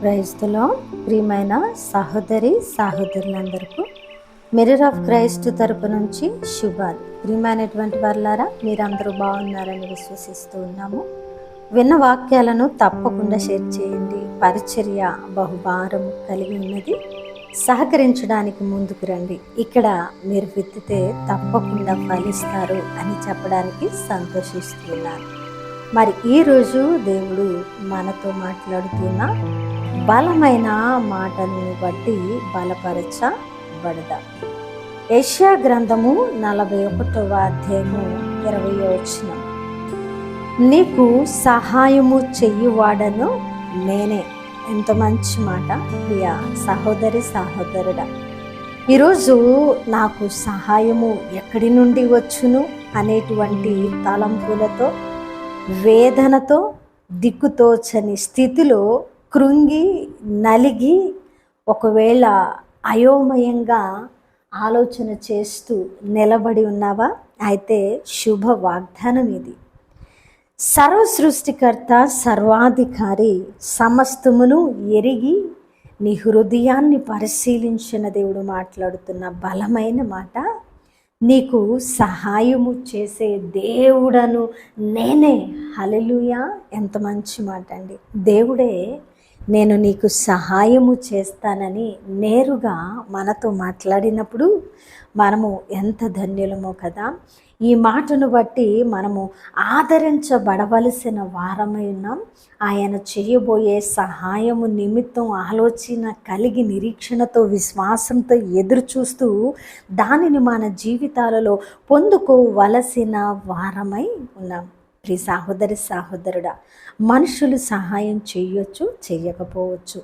క్రైస్తులో ప్రియమైన సహోదరి సహోదరులందరికీ mirror of Christ తరపు నుంచి శుభాలు. ప్రియమైనటువంటి వారులారా, మీరందరూ బాగున్నారని విశ్వసిస్తూ ఉన్నాము. విన్న వాక్యాలను తప్పకుండా షేర్ చేయండి. పరిచర్య బహుభారం కలిగి ఉన్నది. సహకరించడానికి ముందుకు రండి. ఇక్కడ మీరు విత్తితే తప్పకుండా ఫలిస్తారు అని చెప్పడానికి సంతోషిస్తున్నాను. మరి ఈరోజు దేవుడు మనతో మాట్లాడుతున్న బలమైన మాటలను బట్టి బలపరచబడదాం. యెషయా గ్రంథము 41వ అధ్యాయము 20వ వచనం. నీకు సహాయము చెయ్యువాడను నేనే. ఎంత మంచి మాట ప్రియ సహోదరి సహోదరుడా. ఈరోజు నాకు సహాయము ఎక్కడి నుండి వచ్చును అనేటువంటి తలంపులతో, వేదనతో, దిక్కుతోచని స్థితిలో కృంగి నలిగి ఒకవేళ అయోమయంగా ఆలోచన చేస్తూ నిలబడి ఉన్నావా? అయితే శుభ వాగ్దానం ఇది. సర్వ సృష్టికర్త, సర్వాధికారి, సమస్తమును ఎరిగి నీ హృదయాన్ని పరిశీలించిన దేవుడు మాట్లాడుతున్న బలమైన మాట, నీకు సహాయము చేసే దేవుడను నేనే. హల్లెలూయా! ఎంత మంచి మాట అండి. దేవుడే నేను నీకు సహాయము చేస్తానని నేరుగా మనతో మాట్లాడినప్పుడు మనము ఎంత ధన్యులమో కదా. ఈ మాటను బట్టి మనము ఆదరించబడవలసిన వారమై ఉన్నాం. ఆయన చేయబోయే సహాయము నిమిత్తం ఆలోచన కలిగి నిరీక్షణతో, విశ్వాసంతో ఎదురు చూస్తూ దానిని మన జీవితాలలో పొందుకోవలసిన వారమై ఉన్నాం. ప్రియ సహోదరి సహోదరుడా, మనుషులు సహాయం చేయొచ్చు, చేయకపోవచ్చు.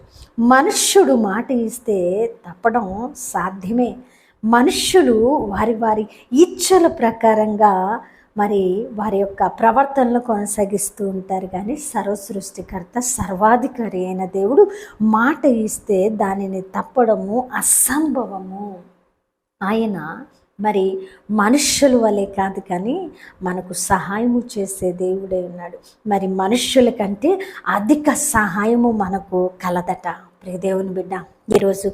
మనుష్యుడు మాట ఇస్తే తప్పడం సాధ్యమే. మనుష్యులు వారి వారి ఇచ్చల ప్రకారంగా మరి వారి యొక్క ప్రవర్తనలు కొనసాగిస్తూ ఉంటారు. కానీ సర్వ సృష్టికర్త, సర్వాధికారి అయిన దేవుడు మాట ఇస్తే దానిని తప్పడము అసంభవము. ఆయన మరి మనుష్యుల వలె కాదు, కానీ మనకు సహాయము చేసే దేవుడే ఉన్నాడు. మరి మనుష్యుల కంటే అధిక సహాయము మనకు కలదట. ప్రియ దేవుని బిడ్డ, ఈరోజు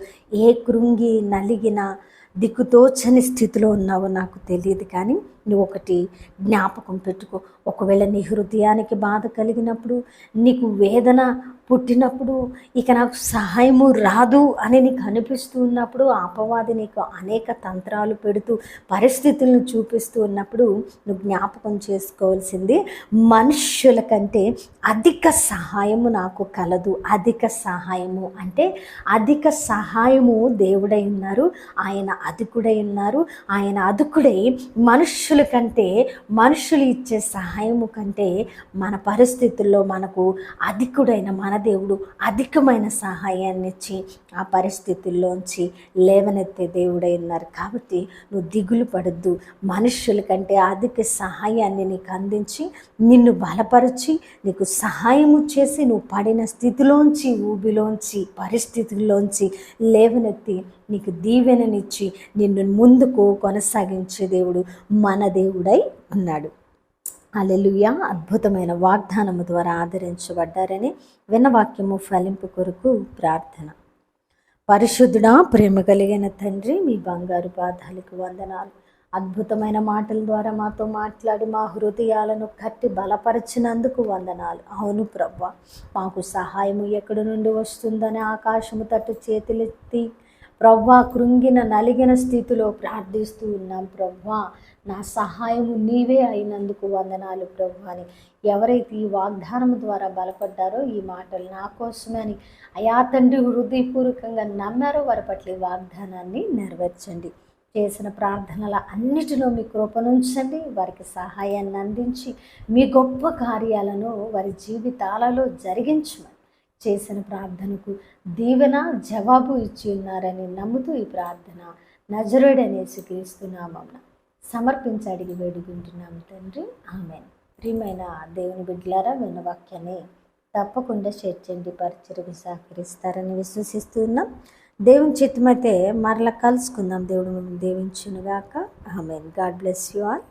ఏ కృంగి నలిగిన దిక్కుతోచని స్థితిలో ఉన్నావో నాకు తెలియదు, కానీ నువ్వు ఒకటి జ్ఞాపకం పెట్టుకో. ఒకవేళ నీ హృదయానికి బాధ కలిగినప్పుడు, నీకు వేదన పుట్టినప్పుడు, ఇక నాకు సహాయము రాదు అని నీకు అనిపిస్తూ ఉన్నప్పుడు, అపవాది నీకు అనేక తంత్రాలు పెడుతూ పరిస్థితులను చూపిస్తూ ఉన్నప్పుడు నువ్వు జ్ఞాపకం చేసుకోవాల్సింది, మనుష్యుల కంటే అధిక సహాయము నాకు కలదు. అధిక సహాయము అంటే అధిక సహాయము దేవుడై ఉన్నారు. ఆయన అధికుడై ఉన్నారు. ఆయన అధికుడై మనుష్యుల కంటే, మనుషులు ఇచ్చే సహాయము కంటే మన పరిస్థితుల్లో మనకు అధికుడైన మన దేవుడు అధికమైన సహాయాన్ని ఇచ్చి ఆ పరిస్థితుల్లోంచి లేవనెత్తే దేవుడై ఉన్నారు. కాబట్టి నువ్వు దిగులు పడద్దు. మనుష్యుల కంటే అధిక సహాయాన్ని నీకు అందించి, నిన్ను బలపరిచి, నీకు సహాయము చేసి, నువ్వు పడిన స్థితిలోంచి, ఊబిలోంచి, పరిస్థితుల్లోంచి లేవనెత్తి నీకు దీవెననిచ్చి నిన్ను ముందుకు కొనసాగించే దేవుడు మన దేవుడై ఉన్నాడు. హల్లెలూయా! అద్భుతమైన వాగ్దానము ద్వారా ఆదరించబడ్డారని విన్న వాక్యము ఫలింపు కొరకు ప్రార్థన. పరిశుద్ధుడా, ప్రేమ కలిగిన తండ్రి, మీ బంగారు పాదాలకు వందనాలు. అద్భుతమైన మాటల ద్వారా మాతో మాట్లాడి మా హృదయాలను కట్టి బలపరిచినందుకు వందనాలు. అవును ప్రభువా, మాకు సహాయము ఎక్కడి నుండి వస్తుందని ఆకాశము తట్టు చేతులెత్తి ప్రభువా కృంగిన నలిగిన స్థితిలో ప్రార్థిస్తూ ఉన్నాం. ప్రభువా, నా సహాయము నీవే అయినందుకు వందనాలు ప్రభువా అని ఎవరైతే ఈ వాగ్దానం ద్వారా బలపడ్డారో, ఈ మాటలు నా కోసమే అని అయా తండ్రి హృదయపూర్వకంగా నమ్మారో వారి పట్ల ఈ వాగ్దానాన్ని నెరవేర్చండి. చేసిన ప్రార్థనల అన్నిటిలో మీ కృపనుంచండి. వారికి సహాయాన్ని అందించి మీ గొప్ప కార్యాలను వారి జీవితాలలో జరిగించమని, చేసిన ప్రార్థనకు దీవెన జవాబు ఇచ్చి ఉన్నారని నమ్ముతూ ఈ ప్రార్థన నజరేయుడైన యేసుక్రీస్తు నామమున సమర్పించి అడిగి వేడుకుంటున్నాము తండ్రి, ఆమేన్. ప్రియమైన దేవుని బిడ్డలారా, విన్న వాక్యాన్ని తప్పకుండా షేర్ చేయండి. పరిచర్యకు సహకరిస్తారని విశ్వసిస్తూ ఉన్నాం. దేవుని చిత్తమైతే మరలా కలుసుకుందాం. దేవుడు మిమ్మల్ని దీవించునుగాక. ఆమేన్. God bless you all.